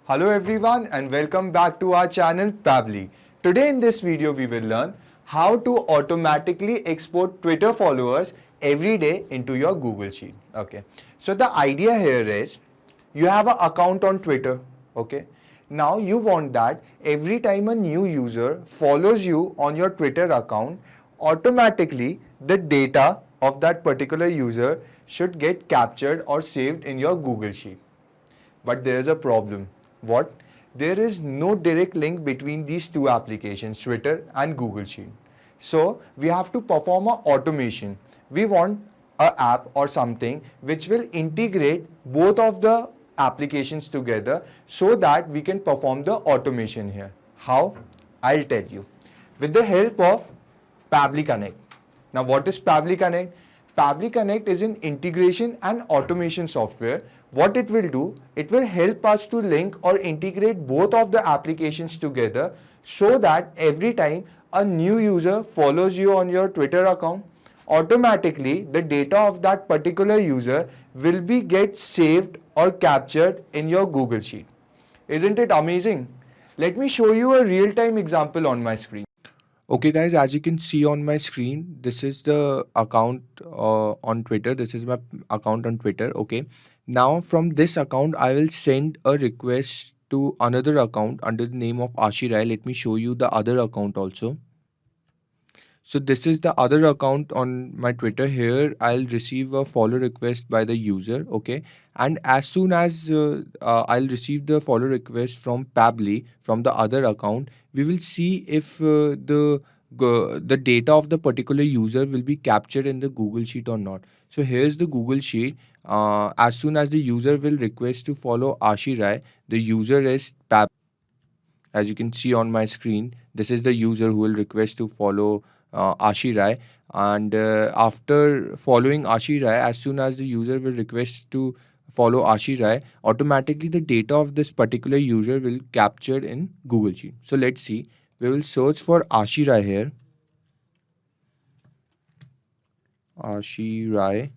Hello everyone and welcome back to our channel Pably. Today in this video we will learn how to automatically export Twitter followers every day into your Google Sheet. Okay. So the idea here is you have an account on Twitter. Okay. Now you want that every time a new user follows you on your Twitter account, automatically the data of that particular user should get captured or saved in your Google Sheet. But there is a problem. What? There is no direct link between these two applications, Twitter and Google Sheet. So we have to perform an automation. We want an app or something which will integrate both of the applications together so that we can perform the automation here. How? I'll tell you. With the help of Pably Connect. Now what is Pably Connect? Pably Connect is an integration and automation software. What it will do, it will help us to link or integrate both of the applications together so that every time a new user follows you on your Twitter account, automatically the data of that particular user will be get saved or captured in your Google Sheet. Isn't it amazing? Let me show you a real-time example on my screen. Okay, guys, as you can see on my screen, this is the account on Twitter. This is my account on Twitter. Okay, now from this account, I will send a request to another account under the name of Ashirai. Let me show you the other account also. So this is the other account on my Twitter. Here I'll receive a follow request by the user. Okay, and as soon as I'll receive the follow request from Pably from the other account, we will see if the data of the particular user will be captured in the Google Sheet or not. So here's the Google Sheet. As soon as the user will request to follow Ashirai, the user is Pab. As you can see on my screen, this is the user who will request to follow Ashirai. And after following Ashirai, as soon as the user will request to follow Ashirai, automatically the data of this particular user will captured in Google Sheet. So let's see. We will search for Ashirai here. Ashirai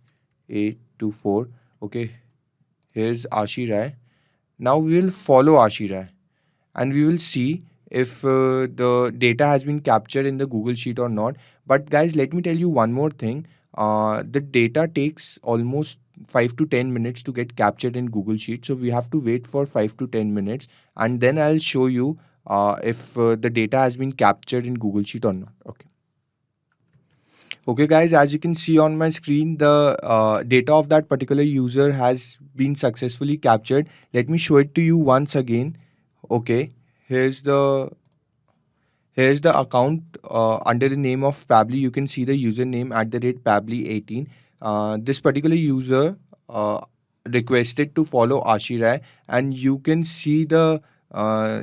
824. Okay, here's Ashirai. Now we will follow Ashirai and we will see if the data has been captured in the Google Sheet or not. But guys, let me tell you one more thing. The data takes almost 5 to 10 minutes to get captured in Google Sheet. So we have to wait for 5 to 10 minutes and then I'll show you if the data has been captured in Google Sheet or not. Okay guys, as you can see on my screen, the data of that particular user has been successfully captured. Let me show it to you once again. Okay, here's the account under the name of Pably. You can see the username @Pably18. This particular user requested to follow Ashirai, and you can see the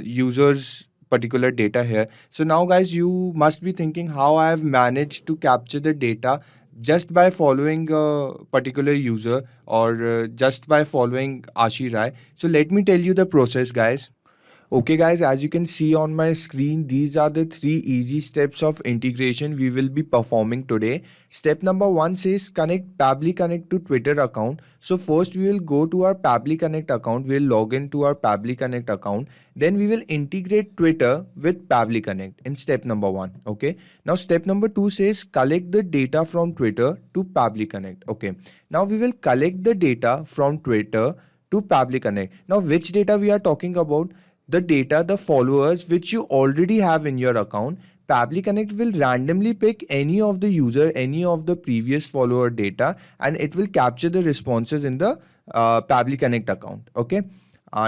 user's particular data here. So now guys, you must be thinking how I have managed to capture the data just by following a particular user or just by following Ashirai. So let me tell you the process, guys. Okay guys, as you can see on my screen, these are the 3 easy steps of integration we will be performing today. Step number 1 says connect Pably Connect to Twitter account. So first we will go to our Pably Connect account. We will log into our Pably Connect account. Then we will integrate Twitter with Pably Connect in step number 1. Okay. Now step number 2 says collect the data from Twitter to Pably Connect. Okay. Now we will collect the data from Twitter to Pably Connect. Now which data we are talking about? The data, the followers which you already have in your account. Pably Connect will randomly pick any of the user, any of the previous follower data, and it will capture the responses in the Pably Connect account. Okay.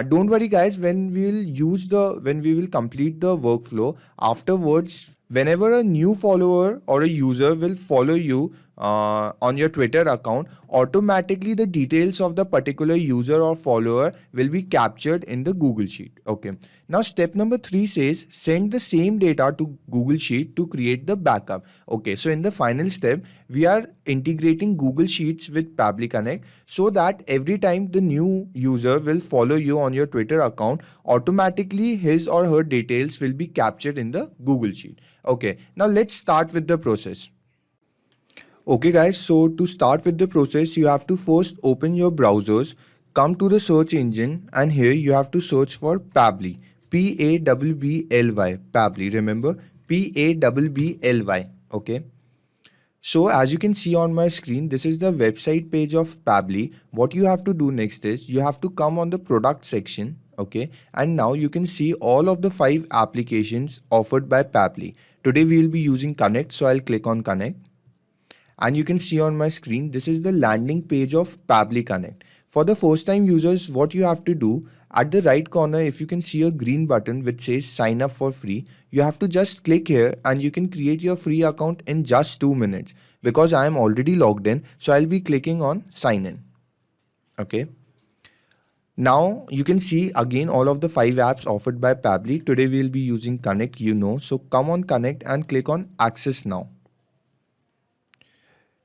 Don't worry guys, when we will complete the workflow afterwards, whenever a new follower or a user will follow you on your Twitter account, automatically the details of the particular user or follower will be captured in the Google Sheet. Okay. Now step number 3 says send the same data to Google Sheet to create the backup. Okay. So in the final step, we are integrating Google Sheets with Pably Connect so that every time the new user will follow you on your Twitter account, automatically his or her details will be captured in the Google Sheet. Okay. Now let's start with the process. Okay guys, so to start with the process, you have to first open your browsers, come to the search engine, and here you have to search for Pabbly. Pabbly. Pabbly. Remember, Pabbly. Okay. So as you can see on my screen, this is the website page of Pabbly. What you have to do next is you have to come on the product section. Okay. And now you can see all of the 5 applications offered by Pabbly. Today we will be using Connect. So I'll click on Connect. And you can see on my screen, this is the landing page of Pabbly Connect. For the first time users, what you have to do, at the right corner, if you can see a green button which says sign up for free, you have to just click here and you can create your free account in just 2 minutes. Because I am already logged in, so I'll be clicking on sign in. Okay. Now you can see again all of the 5 apps offered by Pabbly. Today we'll be using Connect, So come on Connect and click on access now.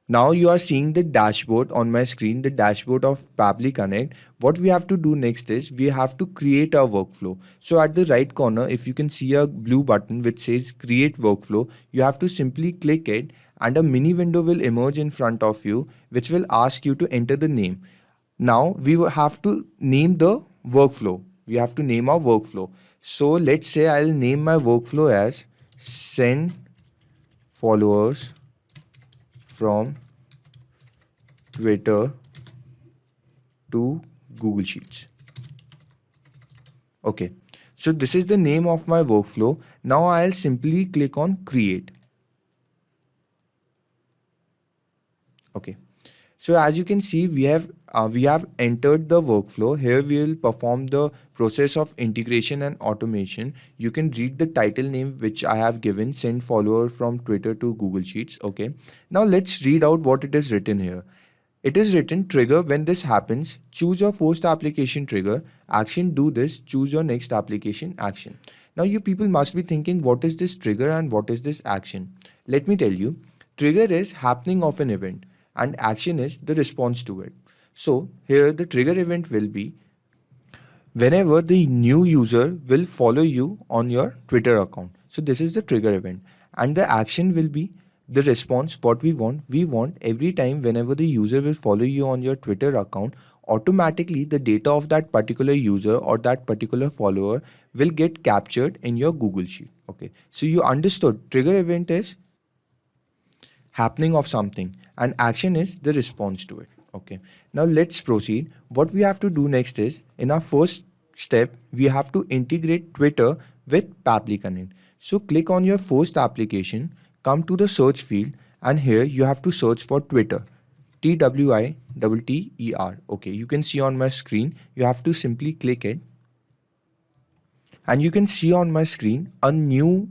Now you are seeing the dashboard on my screen, the dashboard of Pabbly Connect. What we have to do next is we have to create a workflow. So at the right corner, if you can see a blue button which says create workflow, you have to simply click it and a mini window will emerge in front of you which will ask you to enter the name. Now we will have to name the workflow. We have to name our workflow. So let's say I'll name my workflow as send followers from Twitter to Google Sheets. Okay, so this is the name of my workflow. Now I'll simply click on create. Okay, so as you can see, we have entered the workflow. Here we will perform the process of integration and automation. You can read the title name which I have given, send follower from Twitter to Google Sheets. Okay, now let's read out what it is written here. It is written trigger when this happens, choose your first application trigger, action do this, choose your next application action. Now you people must be thinking, what is this trigger and what is this action? Let me tell you, trigger is happening of an event and action is the response to it. So here the trigger event will be whenever the new user will follow you on your Twitter account. So this is the trigger event, and the action will be the response. What we want every time whenever the user will follow you on your Twitter account, automatically the data of that particular user or that particular follower will get captured in your Google Sheet. Okay, so you understood, trigger event is happening of something and action is the response to it. Okay, now let's proceed. What we have to do next is, in our first step, we have to integrate Twitter with Pabbly Connect. So click on your first application, come to the search field, and here you have to search for Twitter. Twitter. Okay, you can see on my screen, you have to simply click it. And you can see on my screen a new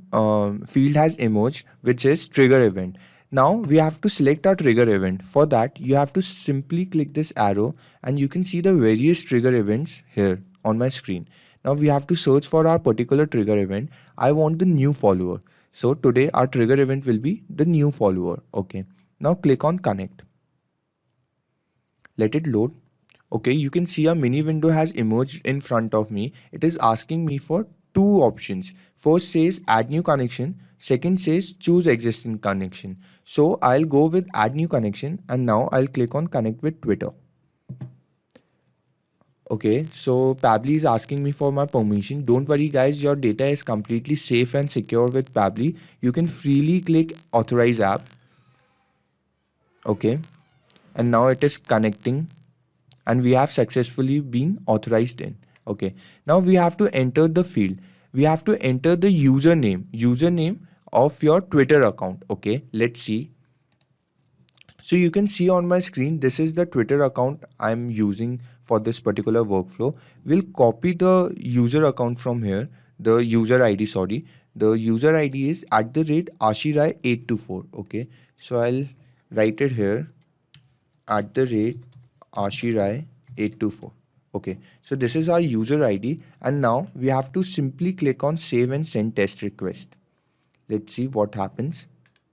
field has emerged which is trigger event. Now we have to select our trigger event. For that, you have to simply click this arrow and you can see the various trigger events here on my screen. Now we have to search for our particular trigger event. I want the new follower. So today our trigger event will be the new follower. Okay. Now click on connect. Let it load. Okay, you can see a mini window has emerged in front of me. It is asking me for 2 options. First says add new connection. Second says choose existing connection. So I'll go with add new connection and now I'll click on connect with Twitter. Okay, so Pabbly is asking me for my permission. Don't worry guys, your data is completely safe and secure with Pabbly. You can freely click authorize app. Okay, and now it is connecting and we have successfully been authorized in. Okay, now we have to enter the field. We have to enter the username of your Twitter account. Okay, let's see. So you can see on my screen, this is the Twitter account I'm using for this particular workflow. We'll copy the user account from here, the user ID, sorry. The user ID is @AshiRai824. Okay, so I'll write it here, @AshiRai824. Okay, so this is our user ID, and now we have to simply click on save and send test request. Let's see what happens.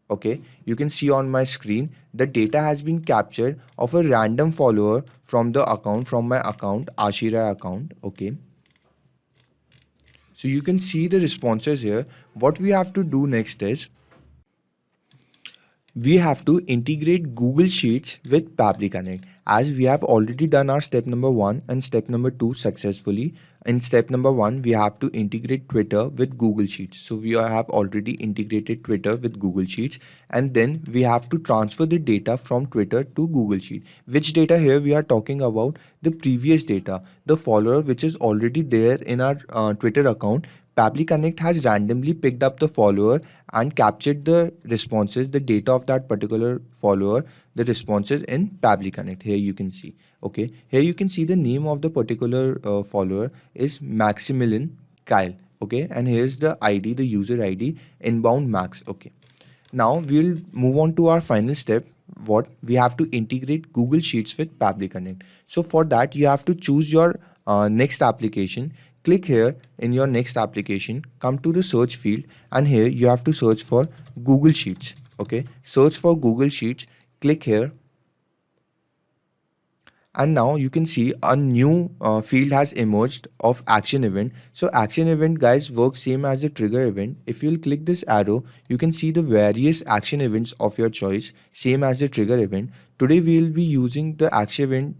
Okay, you can see on my screen the data has been captured of a random follower from the account, from my account, Ashirai account. Okay, so you can see the responses here. What we have to do next is we have to integrate Google Sheets with Pabbly Connect. as we have already done our step number 1 and step number 2 successfully. In step number 1, we have to integrate Twitter with Google Sheets. So we have already integrated Twitter with Google Sheets, and then we have to transfer the data from Twitter to Google Sheet. Which data here we are talking about? The previous data, the follower which is already there in our Twitter account. Pabbly Connect has randomly picked up the follower and captured the responses, the data of that particular follower, the responses in Pabbly Connect. Here you can see. Okay, here you can see the name of the particular follower is Maximilian Kyle. Okay, and here's the ID, the user ID, inbound max. Okay, now we'll move on to our final step. What we have to integrate Google Sheets with Pabbly Connect. So for that, you have to choose your next application. Click here in your next application, come to the search field, and here you have to search for Google Sheets. Okay, search for Google Sheets, click here, and now you can see a new field has emerged of action event. So action event, guys, works same as the trigger event. If you'll click this arrow, you can see the various action events of your choice, same as the trigger event. Today we will be using the action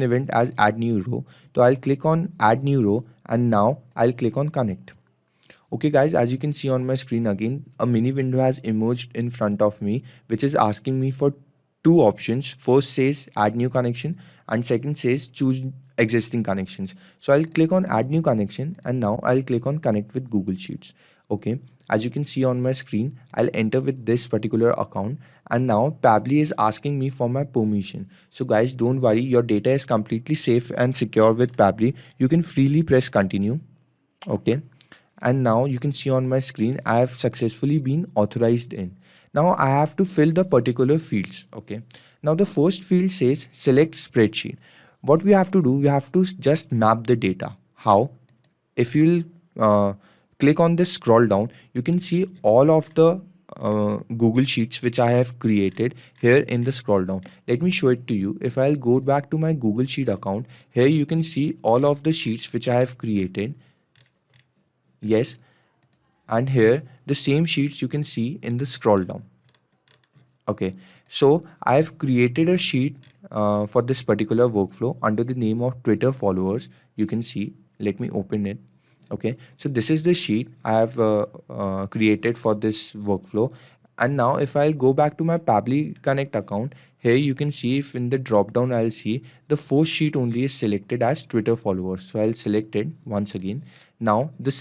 event as add new row. So I'll click on add new row, and now I'll click on connect. Okay guys, as you can see on my screen again, a mini window has emerged in front of me, which is asking me for two options. First says add new connection, and second says choose existing connections. So I'll click on add new connection, and now I'll click on connect with Google Sheets. Okay, as you can see on my screen, I'll enter with this particular account, and now Pabbly is asking me for my permission. So guys, don't worry, your data is completely safe and secure with Pabbly. You can freely press continue. Okay, and now you can see on my screen I have successfully been authorized in. Now I have to fill the particular fields. Okay, now the first field says select spreadsheet. What we have to do, we have to just map the data. How? If you'll click on this scroll down, you can see all of the Google Sheets which I have created here in the scroll down. Let me show it to you. If I'll go back to my Google Sheet account, here you can see all of the sheets which I have created. Yes, and here the same sheets you can see in the scroll down. Okay, so I've created a sheet for this particular workflow under the name of Twitter followers. You can see, let me open it. Okay, so this is the sheet I have created for this workflow. And now if I'll go back to my Pabbly Connect account, here you can see, if in the drop down I'll see the first sheet only is selected as Twitter followers. So I'll select it once again. Now the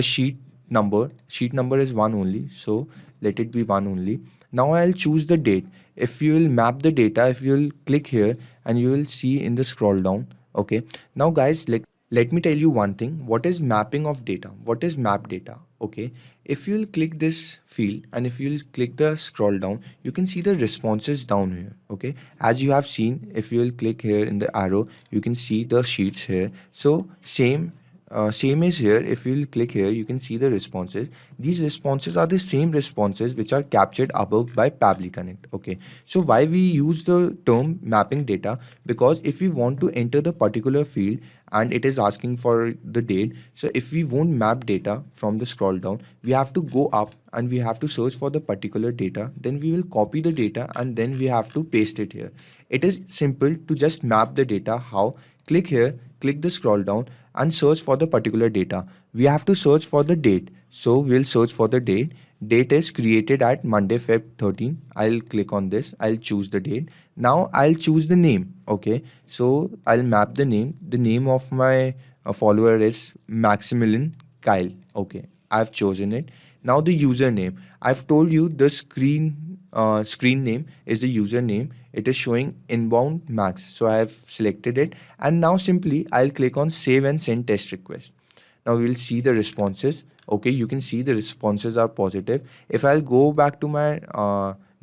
sheet number is 1 only, so let it be 1 only. Now I'll choose the date. If you will map the data, if you will click here, and you will see in the scroll down. Okay, now guys, let me tell you one thing. What is mapping of data? What is map data? Okay, if you'll click this field, and if you'll click the scroll down, you can see the responses down here. Okay, as you have seen, if you'll click here in the arrow, you can see the sheets here. So same is here. If you'll click here, you can see the responses. These responses are the same responses which are captured above by Pabbly Connect. Okay, so why we use the term mapping data? Because if we want to enter the particular field and it is asking for the date, so if we won't map data from the scroll down, we have to go up and we have to search for the particular data. Then we will copy the data and then we have to paste it here. It is simple to just map the data. How? Click here, click the scroll down, and search for the particular data. We have to search for the date. So we'll search for the date. Date is created at Monday, Feb 13. I'll click on this. I'll choose the date. Now I'll choose the name. Okay, so I'll map the name. The name of my follower is Maximilian Kyle. Okay, I've chosen it. Now the username. I've told you the screen name is the username. It is showing inbound max, so I have selected it, and now simply I'll click on save and send test request. Now we'll see the responses. Okay, you can see the responses are positive. If I'll go back to my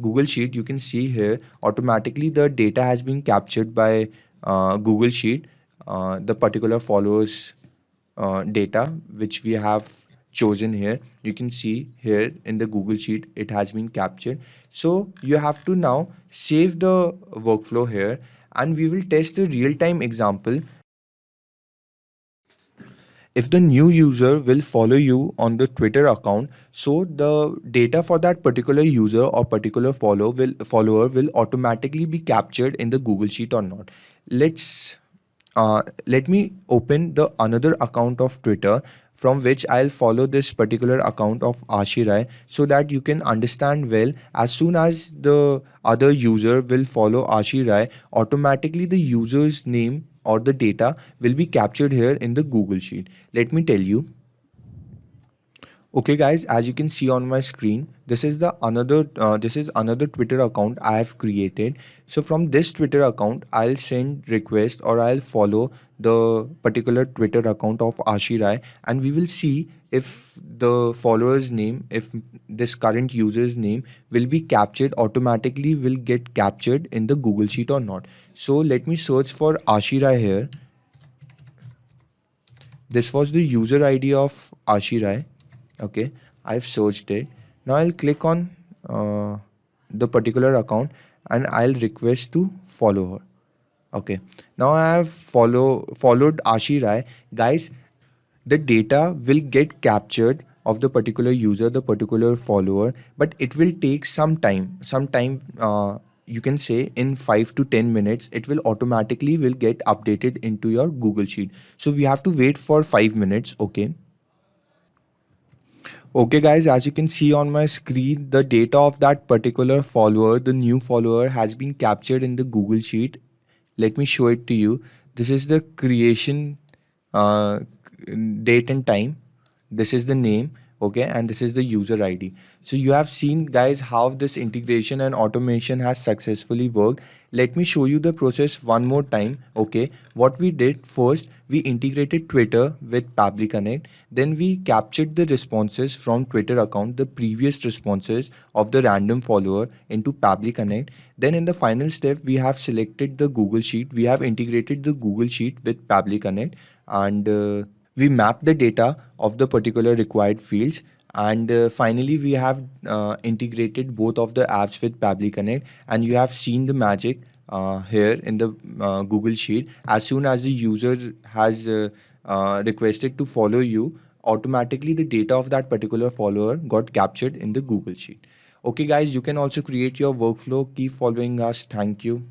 Google Sheet, you can see here automatically the data has been captured by Google Sheet, the particular followers data which we have chosen here. You can see here in the Google Sheet it has been captured. So you have to now save the workflow here, and we will test a real-time example. if the new user will follow you on the Twitter account, so the data for that particular user or particular follower will automatically be captured in the Google Sheet or not. Let me open the another account of Twitter from which I'll follow this particular account of Ashirai, so that you can understand well. As soon as the other user will follow Ashirai, automatically the user's name or the data will be captured here in the Google Sheet. Let me tell you. Okay guys, as you can see on my screen, this is another Twitter account I have created. So from this Twitter account, I'll send request or I'll follow the particular Twitter account of Ashirai, and we will see if the follower's name, if this current user's name will be captured automatically, will get captured in the Google Sheet or not. So let me search for Ashirai here. This was the user ID of Ashirai. Okay, I've searched it. Now I'll click on the particular account and I'll request to follow her. Okay, now I have followed Ashirai. Guys, the data will get captured of the particular user, the particular follower, but it will take some time. You can say in 5 to 10 minutes, it will automatically will get updated into your Google Sheet. So we have to wait for 5 minutes. Okay guys, as you can see on my screen, the data of that particular follower, the new follower, has been captured in the Google Sheet. Let me show it to you. This is the creation date and time. This is the name, okay, and this is the user ID. So you have seen guys how this integration and automation has successfully worked. Let me show you the process one more time. Okay, what we did first, we integrated Twitter with Pabbly Connect. Then we captured the responses from Twitter account, the previous responses of the random follower, into Pabbly Connect. Then in the final step, we have selected the Google Sheet. We have integrated the Google Sheet with Pabbly Connect, and we map the data of the particular required fields, and finally we have integrated both of the apps with Pabbly Connect, and you have seen the magic here in the Google Sheet. As soon as the user has requested to follow you, automatically the data of that particular follower got captured in the Google Sheet. Okay guys, you can also create your workflow. Keep following us. Thank you.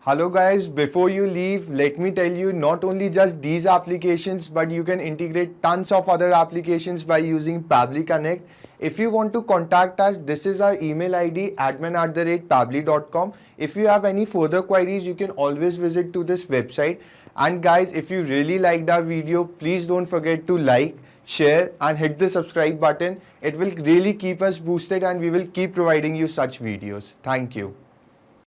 Hello guys, before you leave, let me tell you, not only just these applications, but you can integrate tons of other applications by using Pabbly Connect. If you want to contact us, this is our email ID, admin@pabbly.com. If you have any further queries, you can always visit to this website. And guys, if you really liked our video, please don't forget to like, share and hit the subscribe button. It will really keep us boosted and we will keep providing you such videos. Thank you.